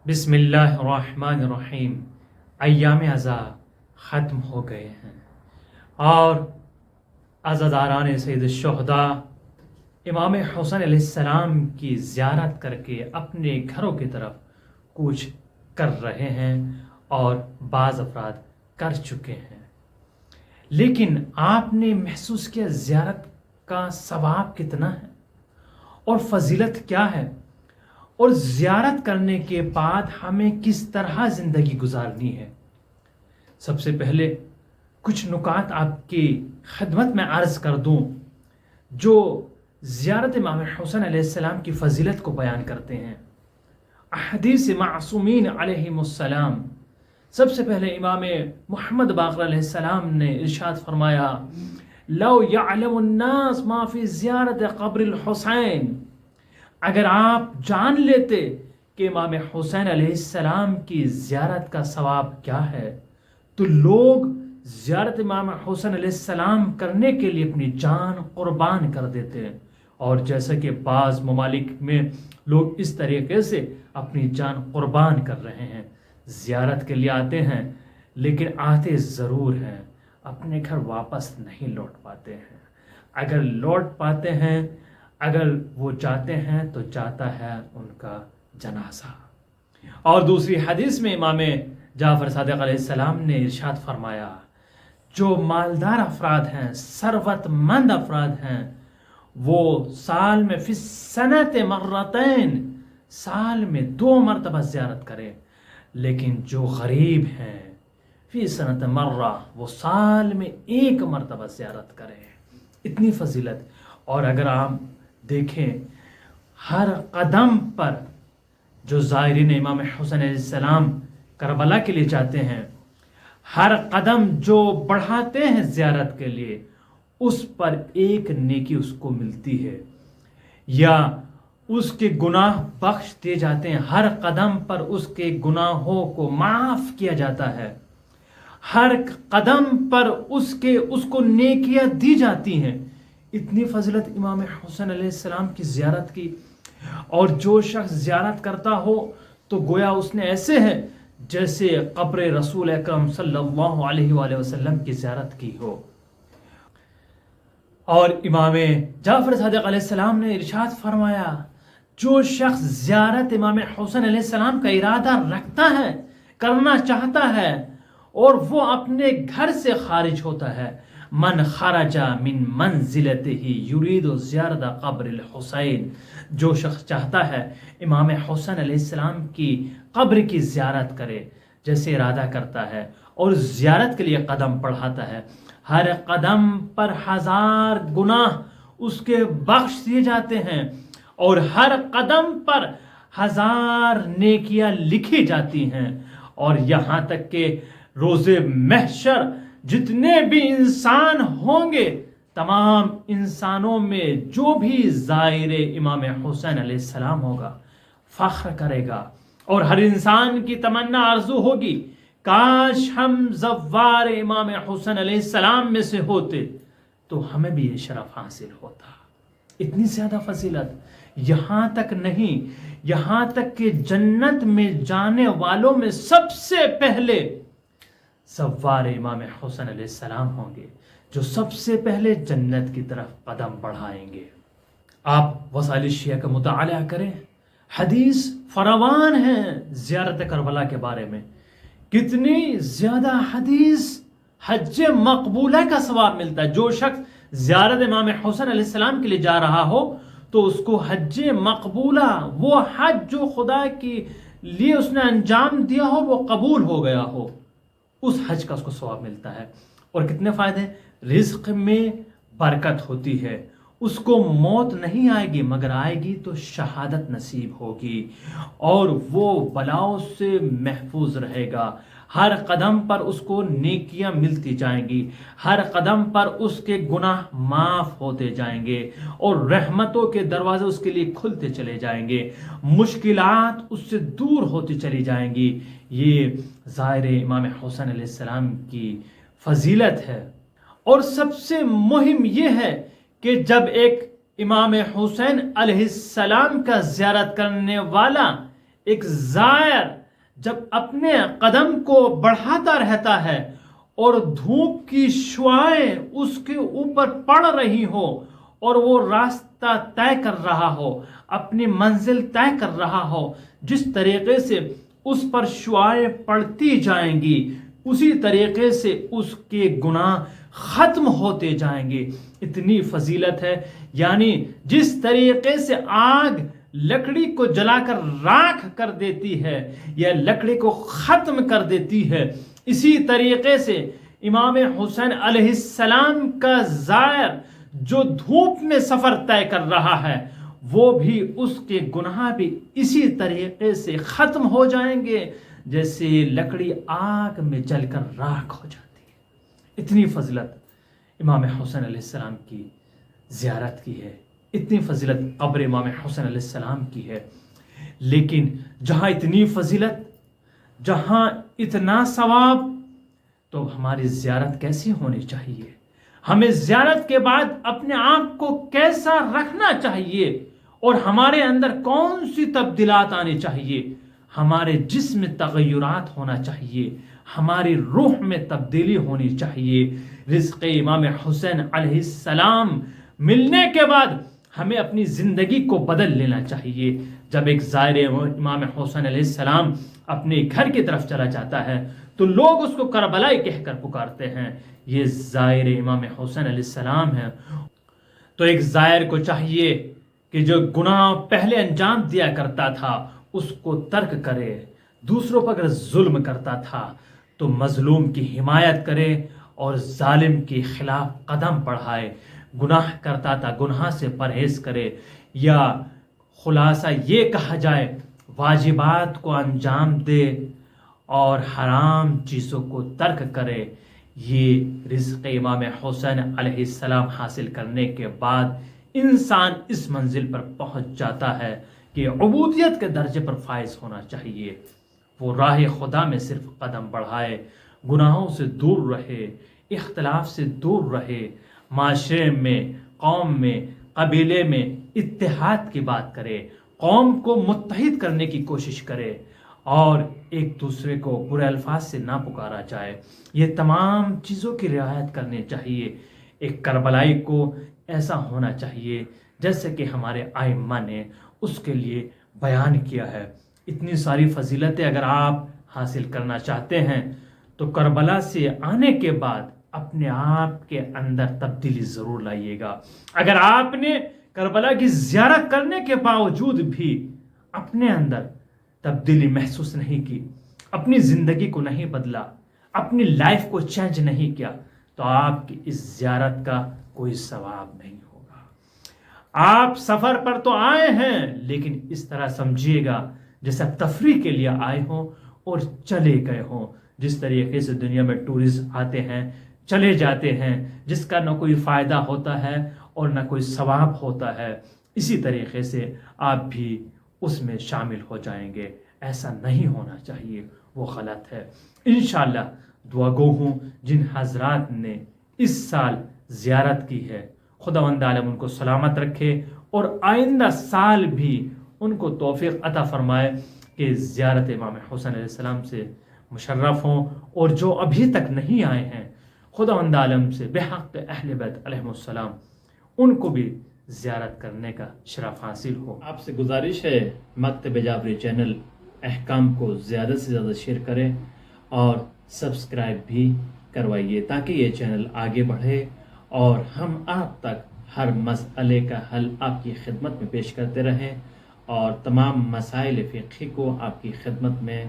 بسم اللہ الرحمن الرحیم۔ ایام عزا ختم ہو گئے ہیں اور عزاداران سید الشہداء امام حسین علیہ السلام کی زیارت کر کے اپنے گھروں کی طرف کوچ کر رہے ہیں اور بعض افراد کر چکے ہیں، لیکن آپ نے محسوس کیا زیارت کا ثواب کتنا ہے اور فضیلت کیا ہے، اور زیارت کرنے کے بعد ہمیں کس طرح زندگی گزارنی ہے؟ سب سے پہلے کچھ نکات آپ کی خدمت میں عرض کر دوں جو زیارت امام حسین علیہ السلام کی فضیلت کو بیان کرتے ہیں۔ احادیث معصومین علیہم السلام، سب سے پہلے امام محمد باقر علیہ السلام نے ارشاد فرمایا، لو یعلم الناس ما فی زیارت قبر الحسین، اگر آپ جان لیتے کہ امام حسین علیہ السلام کی زیارت کا ثواب کیا ہے تو لوگ زیارت امام حسین علیہ السلام کرنے کے لیے اپنی جان قربان کر دیتے ہیں، اور جیسا کہ بعض ممالک میں لوگ اس طریقے سے اپنی جان قربان کر رہے ہیں، زیارت کے لیے آتے ہیں لیکن آتے ضرور ہیں، اپنے گھر واپس نہیں لوٹ پاتے ہیں، اگر لوٹ پاتے ہیں، اگر وہ جاتے ہیں تو جاتا ہے ان کا جنازہ۔ اور دوسری حدیث میں امام جعفر صادق علیہ السلام نے ارشاد فرمایا، جو مالدار افراد ہیں، ثروت مند افراد ہیں، وہ سال میں فی السنۃ مرتین، سال میں 2 مرتبہ زیارت کرے، لیکن جو غریب ہیں فی سنۃ مرہ، وہ سال میں 1 مرتبہ زیارت کرے۔ اتنی فضیلت۔ اور اگر آپ دیکھیں ہر قدم پر جو زائرین امام حسین علیہ السلام کربلا کے لیے جاتے ہیں، ہر قدم جو بڑھاتے ہیں زیارت کے لیے، اس پر ایک نیکی اس کو ملتی ہے یا اس کے گناہ بخش دیے جاتے ہیں، ہر قدم پر اس کے گناہوں کو معاف کیا جاتا ہے، ہر قدم پر اس کو نیکیاں دی جاتی ہیں۔ اتنی فضیلت امام حسین علیہ السلام کی زیارت کی، اور جو شخص زیارت کرتا ہو تو گویا اس نے ایسے ہے جیسے قبر رسول اکرم صلی اللہ علیہ وآلہ وسلم کی زیارت کی ہو۔ اور امام جعفر صادق علیہ السلام نے ارشاد فرمایا، جو شخص زیارت امام حسین علیہ السلام کا ارادہ رکھتا ہے، کرنا چاہتا ہے، اور وہ اپنے گھر سے خارج ہوتا ہے، من خرج من منزلتہ یرید زیارت قبر الحسین، جو شخص چاہتا ہے امام حسین علیہ السلام کی قبر کی زیارت کرے، جیسے ارادہ کرتا ہے اور زیارت کے لیے قدم بڑھاتا ہے، ہر قدم پر 1000 گناہ اس کے بخش دیے جاتے ہیں، اور ہر قدم پر 1000 نیکیاں لکھی جاتی ہیں، اور یہاں تک کہ روز محشر جتنے بھی انسان ہوں گے، تمام انسانوں میں جو بھی زائر امام حسین علیہ السلام ہوگا فخر کرے گا، اور ہر انسان کی تمنا آرزو ہوگی، کاش ہم زوار امام حسین علیہ السلام میں سے ہوتے تو ہمیں بھی یہ شرف حاصل ہوتا۔ اتنی زیادہ فضیلت۔ یہاں تک نہیں، یہاں تک کہ جنت میں جانے والوں میں سب سے پہلے زوار امام حسین علیہ السلام ہوں گے، جو سب سے پہلے جنت کی طرف قدم بڑھائیں گے۔ آپ وسائل شیعہ کا مطالعہ کریں، حدیث فراوان ہیں زیارت کربلا کے بارے میں، کتنی زیادہ حدیث حج مقبولہ کا ثواب ملتا ہے۔ جو شخص زیارت امام حسین علیہ السلام کے لیے جا رہا ہو تو اس کو حج مقبولہ، وہ حج جو خدا کے لیے اس نے انجام دیا ہو وہ قبول ہو گیا ہو، اس حج کا اس کو ثواب ملتا ہے۔ اور کتنے فائدے؟ رزق میں برکت ہوتی ہے، اس کو موت نہیں آئے گی، مگر آئے گی تو شہادت نصیب ہوگی، اور وہ بلاؤں سے محفوظ رہے گا، ہر قدم پر اس کو نیکیاں ملتی جائیں گی، ہر قدم پر اس کے گناہ معاف ہوتے جائیں گے، اور رحمتوں کے دروازے اس کے لیے کھلتے چلے جائیں گے، مشکلات اس سے دور ہوتی چلی جائیں گی۔ یہ زائر امام حسین علیہ السلام کی فضیلت ہے۔ اور سب سے مہم یہ ہے کہ جب ایک امام حسین علیہ السلام کا زیارت کرنے والا ایک زائر جب اپنے قدم کو بڑھاتا رہتا ہے اور دھوپ کی شعاعیں اس کے اوپر پڑ رہی ہو اور وہ راستہ طے کر رہا ہو، اپنی منزل طے کر رہا ہو، جس طریقے سے اس پر شعاعیں پڑتی جائیں گی اسی طریقے سے اس کے گناہ ختم ہوتے جائیں گے۔ اتنی فضیلت ہے، یعنی جس طریقے سے آگ لکڑی کو جلا کر راکھ کر دیتی ہے یا لکڑی کو ختم کر دیتی ہے، اسی طریقے سے امام حسین علیہ السلام کا زائر جو دھوپ میں سفر طے کر رہا ہے وہ بھی، اس کے گناہ بھی اسی طریقے سے ختم ہو جائیں گے جیسے لکڑی آگ میں جل کر راکھ ہو جاتی ہے۔ اتنی فضیلت امام حسین علیہ السلام کی زیارت کی ہے، اتنی فضیلت قبر امام حسین علیہ السلام کی ہے۔ لیکن جہاں اتنی فضیلت، جہاں اتنا ثواب، تو ہماری زیارت کیسی ہونی چاہیے؟ ہمیں زیارت کے بعد اپنے آپ کو کیسا رکھنا چاہیے اور ہمارے اندر کون سی تبدیلات آنی چاہیے؟ ہمارے جسم میں تغیرات ہونا چاہیے، ہماری روح میں تبدیلی ہونی چاہیے۔ رزق امام حسین علیہ السلام ملنے کے بعد ہمیں اپنی زندگی کو بدل لینا چاہیے۔ جب ایک زائر امام حسین علیہ السلام اپنے گھر کی طرف چلا جاتا ہے تو لوگ اس کو کربلائی کہہ کر پکارتے ہیں، یہ زائر امام حسین علیہ السلام ہے۔ تو ایک زائر کو چاہیے کہ جو گناہ پہلے انجام دیا کرتا تھا اس کو ترک کرے، دوسروں پر اگر ظلم کرتا تھا تو مظلوم کی حمایت کرے اور ظالم کے خلاف قدم بڑھائے، گناہ کرتا تھا گناہ سے پرہیز کرے، یا خلاصہ یہ کہا جائے واجبات کو انجام دے اور حرام چیزوں کو ترک کرے۔ یہ رزق امام حسین علیہ السلام حاصل کرنے کے بعد انسان اس منزل پر پہنچ جاتا ہے کہ عبودیت کے درجے پر فائز ہونا چاہیے، وہ راہ خدا میں صرف قدم بڑھائے، گناہوں سے دور رہے، اختلاف سے دور رہے، معاشرے میں، قوم میں، قبیلے میں اتحاد کی بات کرے، قوم کو متحد کرنے کی کوشش کرے اور ایک دوسرے کو برے الفاظ سے نہ پکارا جائے۔ یہ تمام چیزوں کی رعایت کرنی چاہیے۔ ایک کربلائی کو ایسا ہونا چاہیے جیسے کہ ہمارے ائمہ نے اس کے لیے بیان کیا ہے۔ اتنی ساری فضیلتیں اگر آپ حاصل کرنا چاہتے ہیں تو کربلا سے آنے کے بعد اپنے آپ کے اندر تبدیلی ضرور لائیے گا۔ اگر آپ نے کربلا کی زیارت کرنے کے باوجود بھی اپنے اندر تبدیلی محسوس نہیں کی، اپنی زندگی کو نہیں بدلا، اپنی لائف کو چینج نہیں کیا، تو آپ کی اس زیارت کا کوئی ثواب نہیں ہوگا۔ آپ سفر پر تو آئے ہیں لیکن اس طرح سمجھیے گا جیسے تفریح کے لیے آئے ہوں اور چلے گئے ہوں۔ جس طریقے سے دنیا میں ٹورسٹ آتے ہیں، چلے جاتے ہیں، جس کا نہ کوئی فائدہ ہوتا ہے اور نہ کوئی ثواب ہوتا ہے، اسی طریقے سے آپ بھی اس میں شامل ہو جائیں گے۔ ایسا نہیں ہونا چاہیے، وہ غلط ہے۔ انشاءاللہ دعا گو ہوں جن حضرات نے اس سال زیارت کی ہے، خداوند عالم ان کو سلامت رکھے اور آئندہ سال بھی ان کو توفیق عطا فرمائے کہ زیارت امام حسین علیہ السلام سے مشرف ہوں، اور جو ابھی تک نہیں آئے ہیں خداوند عالم سے بحق اہل بیت علیہم السلام ان کو بھی زیارت کرنے کا شرف حاصل ہو۔ آپ سے گزارش ہے مکتب جعفری چینل احکام کو زیادہ سے زیادہ شیئر کریں اور سبسکرائب بھی کروائیے تاکہ یہ چینل آگے بڑھے اور ہم آپ تک ہر مسئلے کا حل آپ کی خدمت میں پیش کرتے رہیں اور تمام مسائل فقہی کو آپ کی خدمت میں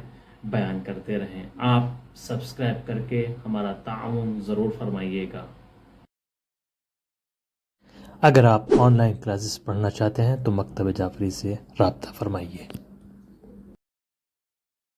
بیان کرتے رہیں۔ آپ سبسکرائب کر کے ہمارا تعاون ضرور فرمائیے گا۔ اگر آپ آن لائن کلاسز پڑھنا چاہتے ہیں تو مکتب جعفری سے رابطہ فرمائیے۔